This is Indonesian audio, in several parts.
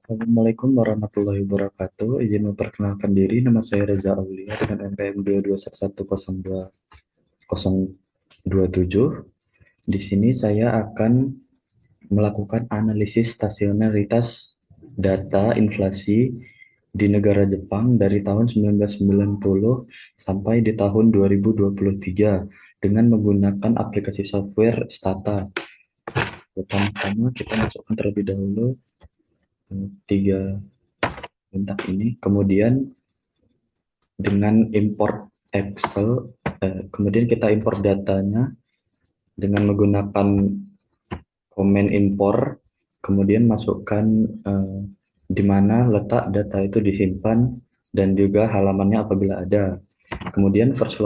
Assalamualaikum warahmatullahi wabarakatuh. Izin memperkenalkan diri, nama saya Reza Aulia dengan NPM 221021027. Di sini saya akan melakukan analisis stasionaritas data inflasi di negara Jepang dari tahun 1990 sampai di tahun 2023 dengan menggunakan aplikasi software Stata. Pertama-tama kita masukkan terlebih dahulu tiga bentak ini, kemudian dengan import Excel, kemudian kita import datanya dengan menggunakan komen impor, kemudian masukkan di mana letak data itu disimpan dan juga halamannya apabila ada. Kemudian first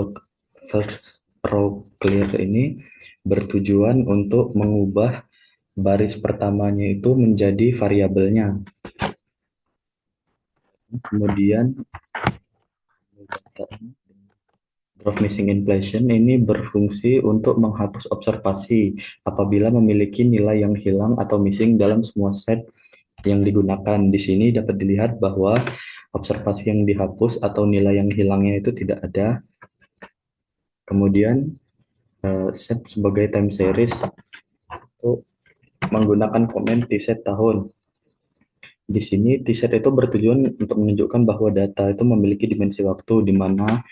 row clear ini bertujuan untuk mengubah baris pertamanya itu menjadi variabelnya. Kemudian graph missing inflation ini berfungsi untuk menghapus observasi apabila memiliki nilai yang hilang atau missing dalam semua set yang digunakan. Di sini dapat dilihat bahwa observasi yang dihapus atau nilai yang hilangnya itu tidak ada. Kemudian set sebagai time series itu menggunakan komen T-set tahun. Di sini T-set itu bertujuan untuk menunjukkan bahwa data itu memiliki dimensi waktu di mana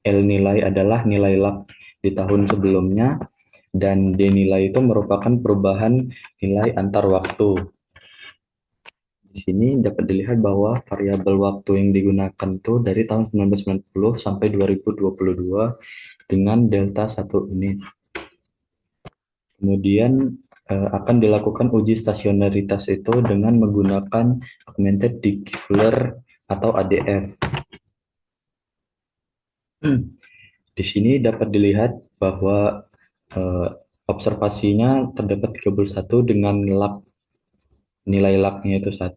L nilai adalah nilai log di tahun sebelumnya dan D nilai itu merupakan perubahan nilai antar waktu. Di sini dapat dilihat bahwa variabel waktu yang digunakan itu dari tahun 1990 sampai 2022 dengan delta 1 ini. Kemudian akan dilakukan uji stasionaritas itu dengan menggunakan augmented diffuser atau ADF. Di sini dapat dilihat bahwa observasinya terdapat 31 dengan nilai lagnya itu 1.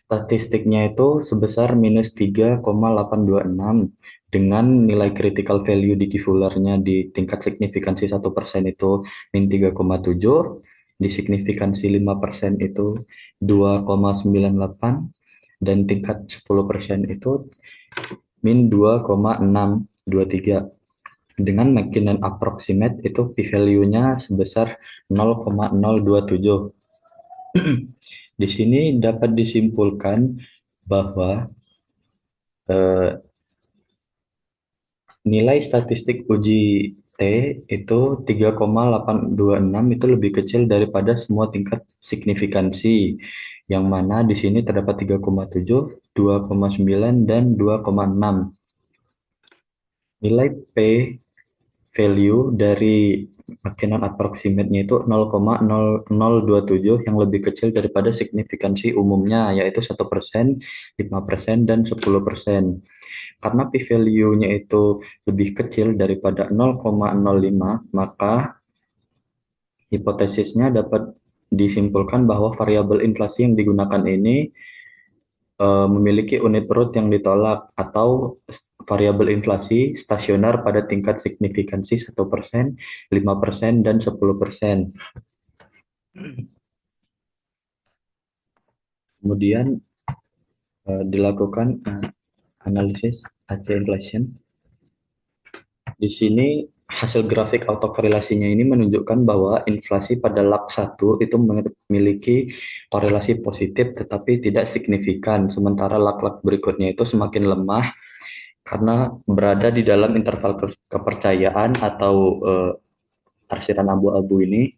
Statistiknya itu sebesar minus 3,826 dengan nilai critical value di diffusernya di tingkat signifikansi 1% itu min 3,7, di signifikansi 5% itu 2,98, dan tingkat 10% itu min 2,623. Dengan McKinnon approximate itu p-value-nya sebesar 0,027. Di sini dapat disimpulkan bahwa nilai statistik uji T itu 3,826 itu lebih kecil daripada semua tingkat signifikansi, yang mana di sini terdapat 3,7, 2,9, dan 2,6. Nilai P value dari McKinnon approximate-nya itu 0,0027 yang lebih kecil daripada signifikansi umumnya, yaitu 1%, 5%, dan 10%. Karena p-value-nya itu lebih kecil daripada 0,05, maka hipotesisnya dapat disimpulkan bahwa variabel inflasi yang digunakan ini memiliki unit perut yang ditolak atau variabel inflasi stasioner pada tingkat signifikansi 1%, 5%, dan 10%. Kemudian dilakukan analisis AC inflation. Di sini hasil grafik autokorelasinya ini menunjukkan bahwa inflasi pada lap 1 itu memiliki korelasi positif tetapi tidak signifikan, sementara lap-lap berikutnya itu semakin lemah karena berada di dalam interval kepercayaan atau arsiran abu-abu ini,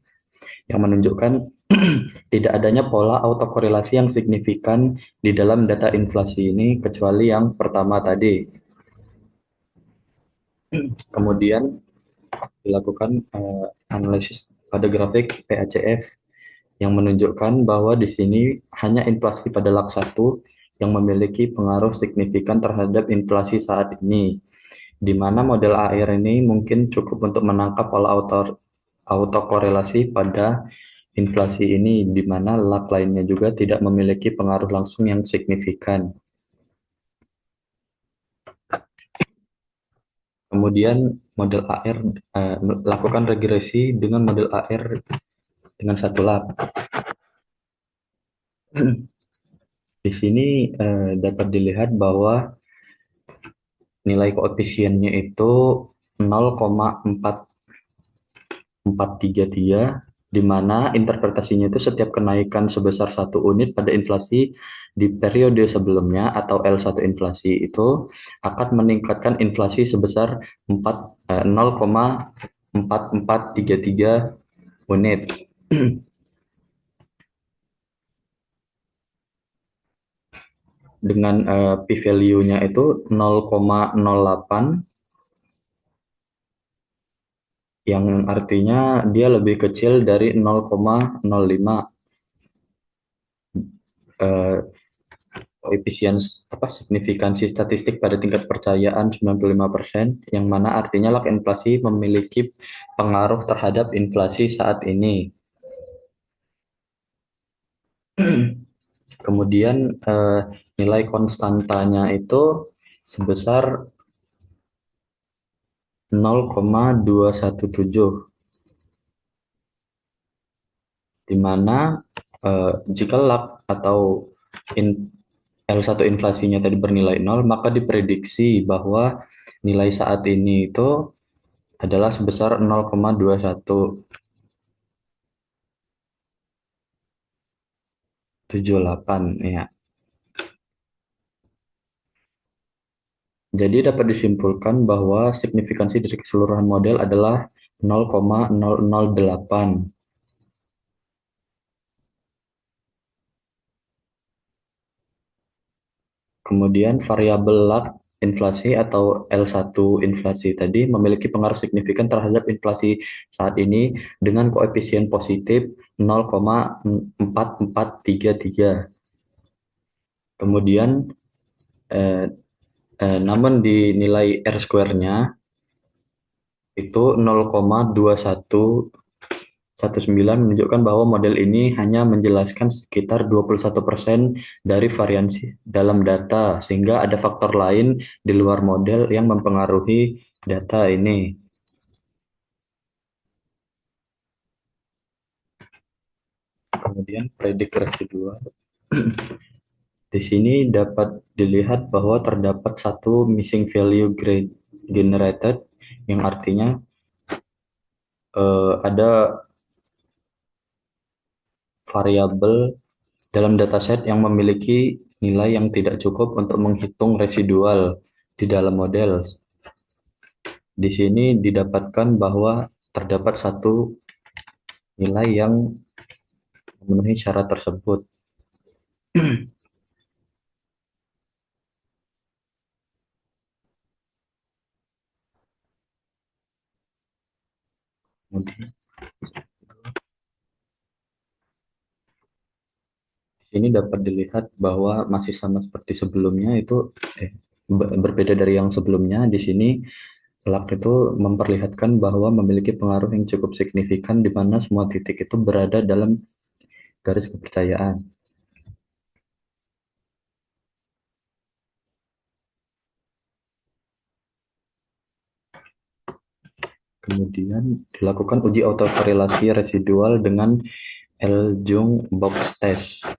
yang menunjukkan tidak adanya pola autokorelasi yang signifikan di dalam data inflasi ini kecuali yang pertama tadi. Kemudian dilakukan analisis pada grafik PACF yang menunjukkan bahwa di sini hanya inflasi pada lap 1 yang memiliki pengaruh signifikan terhadap inflasi saat ini, di mana model AR ini mungkin cukup untuk menangkap pola autokorelasi pada inflasi ini, di mana lap lainnya juga tidak memiliki pengaruh langsung yang signifikan. Kemudian model AR lakukan regresi dengan model AR dengan satu lap. Di sini dapat dilihat bahwa nilai koefisiennya itu 0,4433, di mana interpretasinya itu setiap kenaikan sebesar 1 unit pada inflasi di periode sebelumnya atau L1 inflasi itu akan meningkatkan inflasi sebesar 0,4433 unit. Dengan p-value-nya itu 0,08, yang artinya dia lebih kecil dari 0,05. eh, Koefisien signifikansi statistik pada tingkat percayaan 95%, yang mana artinya log inflasi memiliki pengaruh terhadap inflasi saat ini. Kemudian nilai konstantanya itu sebesar 0,217, di mana jika log atau in, L1 inflasinya tadi bernilai 0, maka diprediksi bahwa nilai saat ini itu adalah sebesar 0,2178 ya. Jadi dapat disimpulkan bahwa signifikansi dari keseluruhan model adalah 0,008. Kemudian variabel lag inflasi atau L1 inflasi tadi memiliki pengaruh signifikan terhadap inflasi saat ini dengan koefisien positif 0,4433. Kemudian eh, namun di nilai R square-nya itu 0,2119, menunjukkan bahwa model ini hanya menjelaskan sekitar 21% dari variansi dalam data, sehingga ada faktor lain di luar model yang mempengaruhi data ini. Kemudian predik residual. Di sini dapat dilihat bahwa terdapat satu missing value generated, yang artinya ada variabel dalam dataset yang memiliki nilai yang tidak cukup untuk menghitung residual di dalam model. Di sini didapatkan bahwa terdapat satu nilai yang memenuhi syarat tersebut. Kemudian di sini dapat dilihat bahwa masih sama seperti sebelumnya, itu berbeda dari yang sebelumnya. Di sini log itu memperlihatkan bahwa memiliki pengaruh yang cukup signifikan, di mana semua titik itu berada dalam garis kepercayaan. Kemudian dilakukan uji autokorelasi residual dengan L-Jung box test.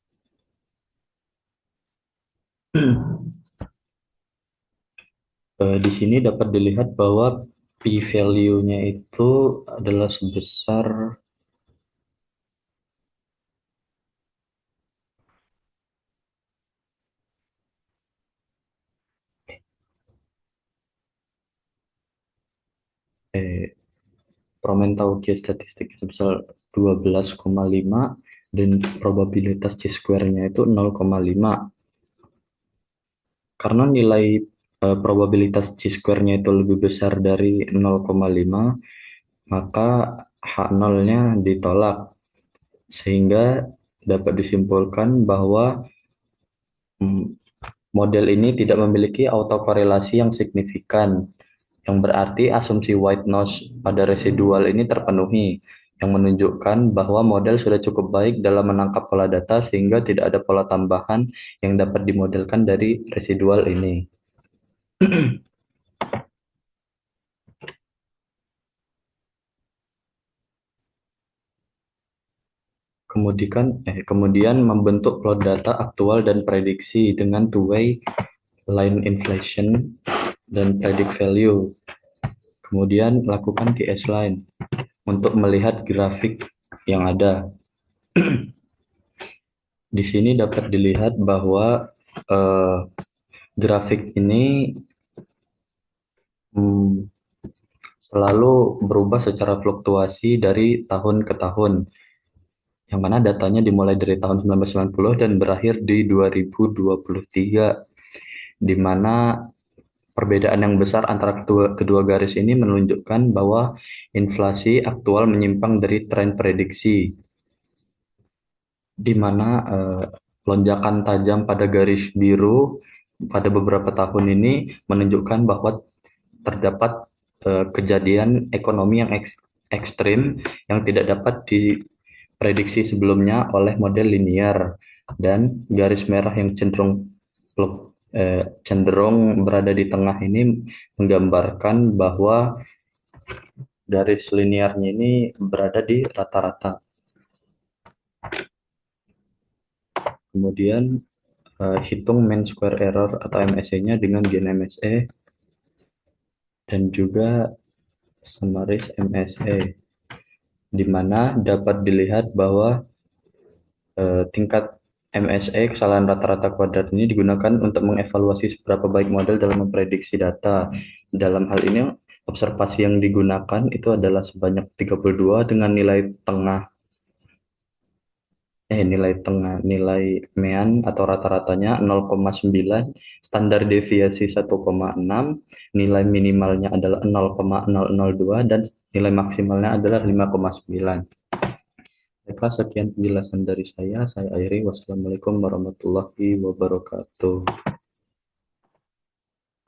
Di sini dapat dilihat bahwa p-value-nya itu adalah sebesar 12,5, dan probabilitas C-square-nya itu 0,5. Karena nilai probabilitas C-square-nya itu lebih besar dari 0,5, maka H0-nya ditolak, sehingga dapat disimpulkan bahwa model ini tidak memiliki autokorelasi yang signifikan, yang berarti asumsi white noise pada residual ini terpenuhi, yang menunjukkan bahwa model sudah cukup baik dalam menangkap pola data sehingga tidak ada pola tambahan yang dapat dimodelkan dari residual ini. Kemudian membentuk plot data aktual dan prediksi dengan two-way line inflation dan predict value. Kemudian lakukan TS line untuk melihat grafik yang ada. Di sini dapat dilihat bahwa grafik ini selalu berubah secara fluktuasi dari tahun ke tahun, yang mana datanya dimulai dari tahun 1990 dan berakhir di 2023, di mana perbedaan yang besar antara kedua garis ini menunjukkan bahwa inflasi aktual menyimpang dari tren prediksi, di mana lonjakan tajam pada garis biru pada beberapa tahun ini menunjukkan bahwa terdapat kejadian ekonomi yang ekstrim yang tidak dapat diprediksi sebelumnya oleh model linear, dan garis merah yang cenderung berada di tengah ini menggambarkan bahwa garis linearnya ini berada di rata-rata. Kemudian hitung mean square error atau MSE-nya dengan gen MSE dan juga summaries MSE, di mana dapat dilihat bahwa tingkat MSE, kesalahan rata-rata kuadrat, ini digunakan untuk mengevaluasi seberapa baik model dalam memprediksi data. Dalam hal ini, observasi yang digunakan itu adalah sebanyak 32 dengan nilai mean atau rata-ratanya 0,9, standar deviasi 1,6, nilai minimalnya adalah 0,002, dan nilai maksimalnya adalah 5,9. Baiklah, sekian penjelasan dari saya. Saya akhiri. Wassalamualaikum warahmatullahi wabarakatuh.